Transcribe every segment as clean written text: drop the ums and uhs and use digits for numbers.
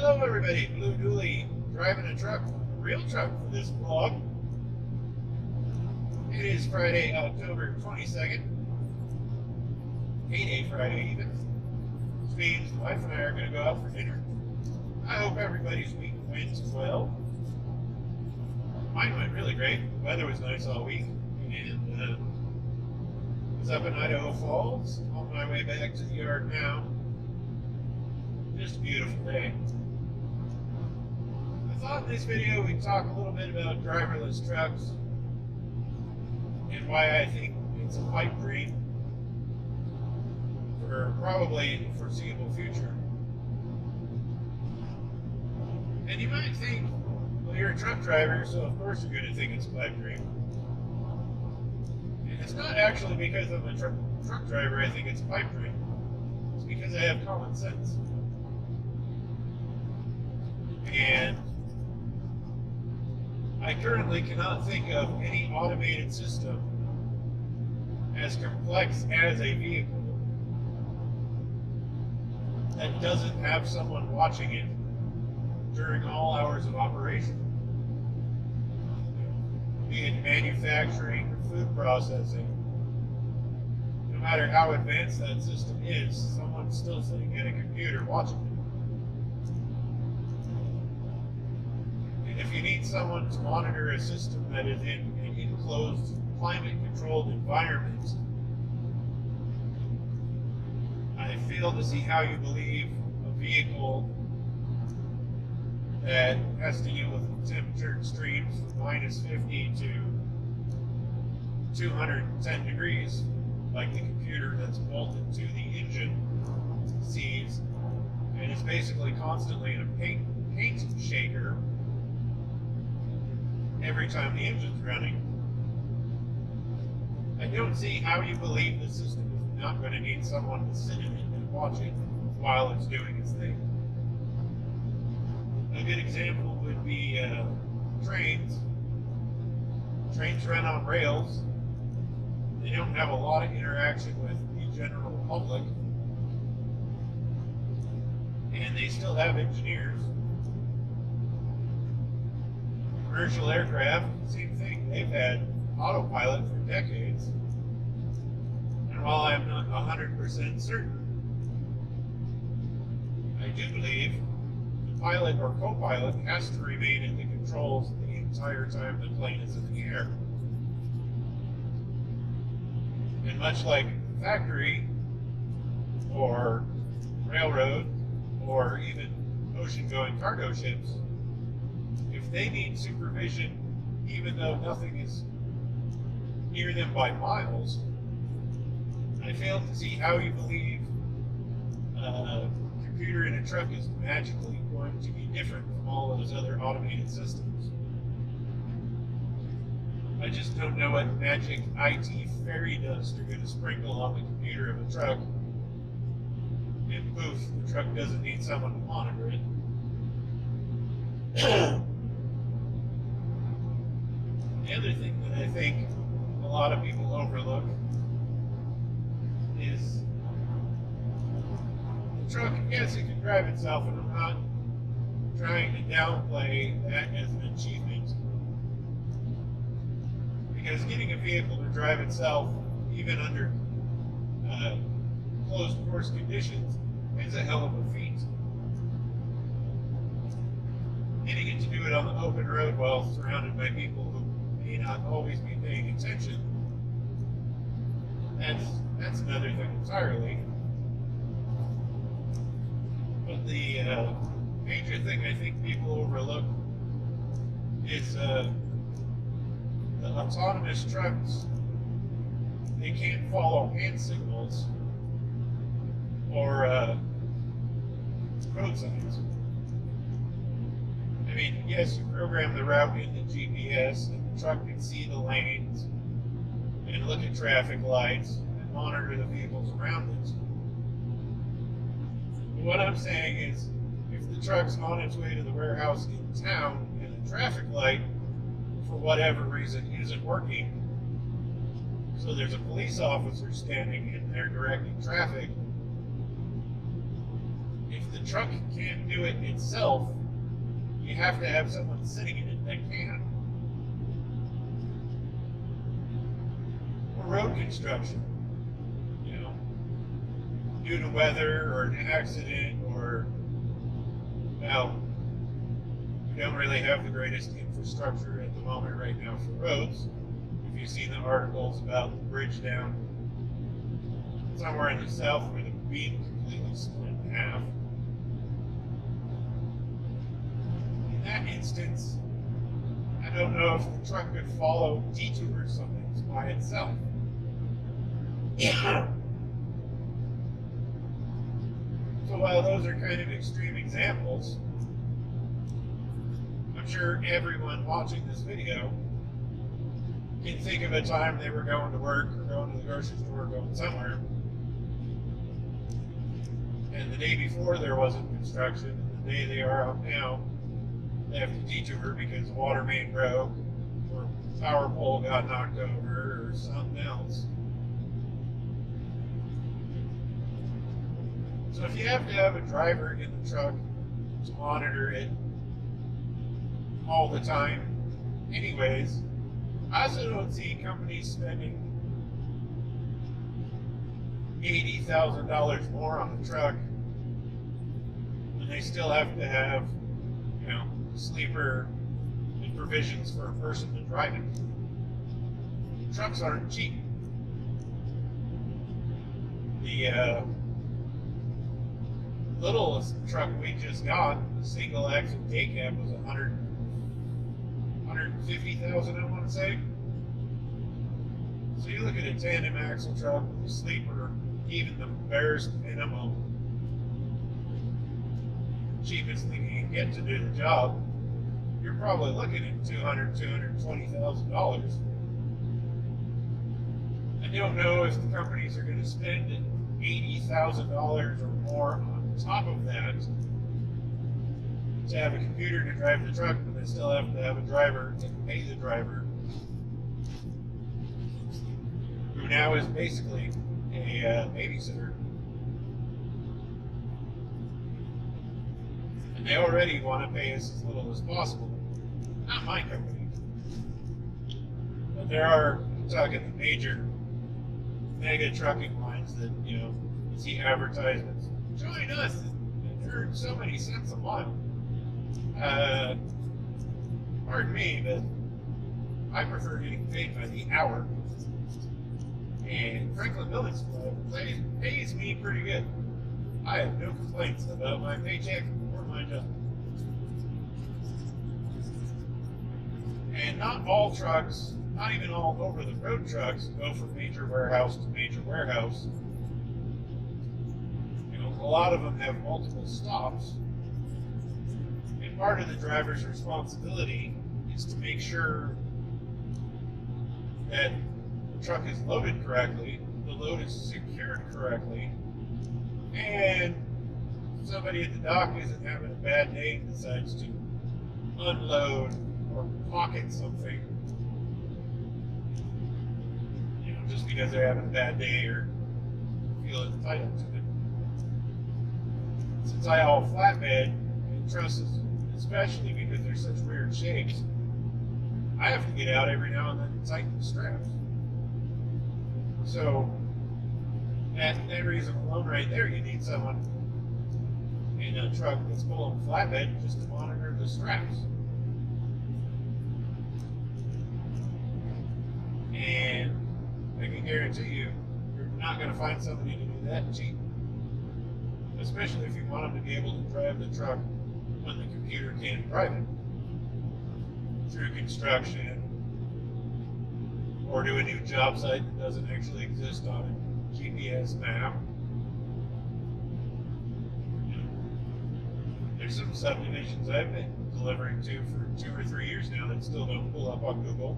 Hello everybody, Blue Dooley driving a truck, a real truck for this vlog. It is Friday, October 22nd, payday Friday even, which means my wife and I are going to go out for dinner. I hope everybody's week went well. Mine went really great. The weather was nice all week, and was up in Idaho Falls, on my way back to the yard now. Just a beautiful day. I thought in this video we'd talk a little bit about driverless trucks and why I think it's a pipe dream for probably the foreseeable future. And you might think, well, you're a truck driver, so of course you're going to think it's a pipe dream. And it's not actually because I'm a truck driver I think it's a pipe dream. It's because I have common sense. And I currently cannot think of any automated system as complex as a vehicle that doesn't have someone watching it during all hours of operation. Be it manufacturing or food processing, no matter how advanced that system is, someone's still sitting at a computer watching it. If you need someone to monitor a system that is in an enclosed, climate-controlled environment, I fail to see how you believe a vehicle that has to deal with temperature extremes from -50 to 210 degrees, like the computer that's bolted to the engine sees, and is basically constantly in a paint shaker every time the engine's running. I don't see how you believe the system is not going to need someone to sit in it and watch it while it's doing its thing. A good example would be trains. Trains run on rails. They don't have a lot of interaction with the general public, and they still have engineers. Commercial aircraft, same thing. They've had autopilot for decades. And while I'm not 100% certain, I do believe the pilot or co-pilot has to remain at the controls the entire time the plane is in the air. And much like factory or railroad or even ocean-going cargo ships, if they need supervision, even though nothing is near them by miles, I fail to see how you believe a computer in a truck is magically going to be different from all those other automated systems. I just don't know what magic IT fairy dust you're going to sprinkle on the computer of a truck, and poof, the truck doesn't need someone to monitor it. The other thing that I think a lot of people overlook is the truck, yes, it can drive itself, and I'm not trying to downplay that as an achievement, because getting a vehicle to drive itself, even under closed course conditions, is a hell of a feat. Getting it to do it on the open road while surrounded by people who may not always be paying attention, that's another thing entirely. But the major thing I think people overlook is the autonomous trucks. They can't follow hand signals or road signs. I mean, yes, you program the route in the GPS, and the truck can see the lanes and look at traffic lights and monitor the vehicles around it. But what I'm saying is, if the truck's on its way to the warehouse in town and the traffic light, for whatever reason, isn't working, so there's a police officer standing in there directing traffic, if the truck can't do it itself, you have to have someone sitting in it that can. Or road construction, you know, due to weather or an accident, or, well, we don't really have the greatest infrastructure at the moment right now for roads. If you've seen the articles about the bridge down somewhere in the south where the beam completely split in half. In that instance, I don't know if the truck could follow detour something by itself. So while those are kind of extreme examples, I'm sure everyone watching this video can think of a time they were going to work or going to the grocery store or going somewhere, and the day before there wasn't construction, and the day they are out now, they have to detour because the water main broke, or power pole got knocked over, or something else. So if you have to have a driver in the truck to monitor it all the time anyways, I also don't see companies spending $80,000 more on the truck when they still have to have, you know, sleeper and provisions for a person to drive it. Trucks aren't cheap. The littlest truck we just got, the single axle K cab, was $150,000, I want to say. So you look at a tandem axle truck with a sleeper, even the barest minimum, cheapest thing you can get to do the job, you're probably looking at $220,000. I don't know if the companies are going to spend $80,000 or more on top of that to have a computer to drive the truck, but they still have to have a driver to pay the driver, who now is basically a babysitter. And they already want to pay us as little as possible. Not my company. But there are, I'm talking the major mega trucking lines that, you know, you see advertisements. Join us and earn so many cents a mile. Pardon me, but I prefer getting paid by the hour. And Franklin Building Supply pays me pretty good. I have no complaints about my paycheck or my job. And not all trucks, not even all over-the-road trucks, go from major warehouse to major warehouse. You know, a lot of them have multiple stops. And part of the driver's responsibility is to make sure that the truck is loaded correctly, the load is secured correctly, and somebody at the dock isn't having a bad day and decides to unload or pocket something, you know, just because they're having a bad day or feel entitled to it. Since I haul flatbed and trusses, especially because they're such weird shapes, I have to get out every now and then and tighten the straps. So, that reason alone right there, you need someone in a truck that's pulling flatbed just to monitor the straps. And I can guarantee you, you're not going to find somebody to do that cheap. Especially if you want them to be able to drive the truck when the computer can't drive it. Through construction, or do a new job site that doesn't actually exist on a GPS map. There's some subdivisions I've been delivering to for 2 or 3 years now that still don't pull up on Google.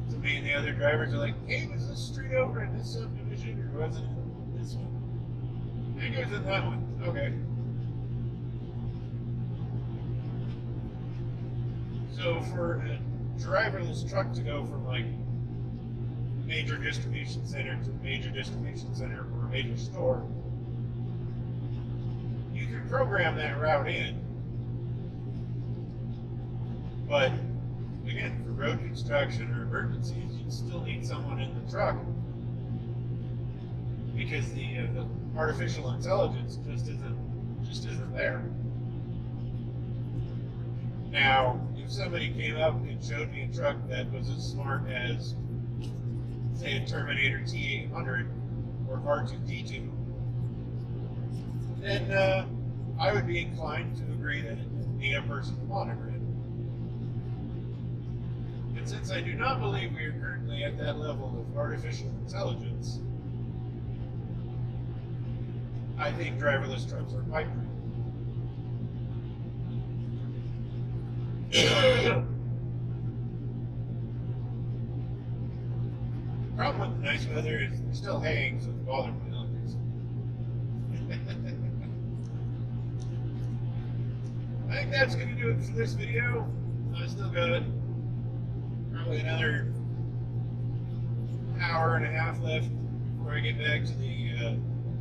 So me and the other drivers are like, hey, was this street over in this subdivision or was it in this one? I think it was in that one. Okay. So for a driverless truck to go from like major distribution center to major distribution center or a major store, program that route in. But again, for road construction or emergencies, you'd still need someone in the truck because the artificial intelligence just isn't there. Now, if somebody came up and showed me a truck that was as smart as, say, a Terminator T800 or R2D2, then I would be inclined to agree that it would need a person to monitor it. And since I do not believe we are currently at that level of artificial intelligence, I think driverless trucks are pipe dream. The problem with the nice weather is there's still haying, so it's bothering my electrics. I think that's going to do it for this video. I still got probably another hour and a half left before I get back to the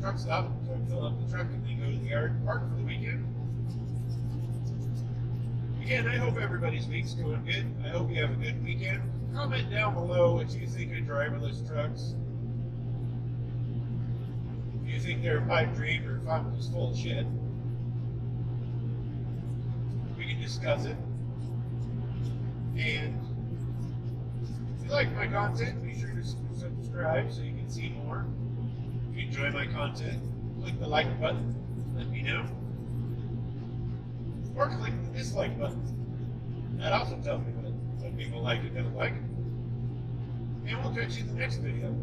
truck stop, so I can fill up the truck and then go to the yard and park for the weekend. Again, I hope everybody's week's going good. I hope you have a good weekend. Comment down below what you think of driverless trucks. If you think they're a pipe dream or if I'm just full of shit. We can discuss it. And if you like my content, be sure to subscribe so you can see more. If you enjoy my content, click the like button, let me know. Or click the dislike button. That also tells me what people like and don't like. And we'll catch you in the next video.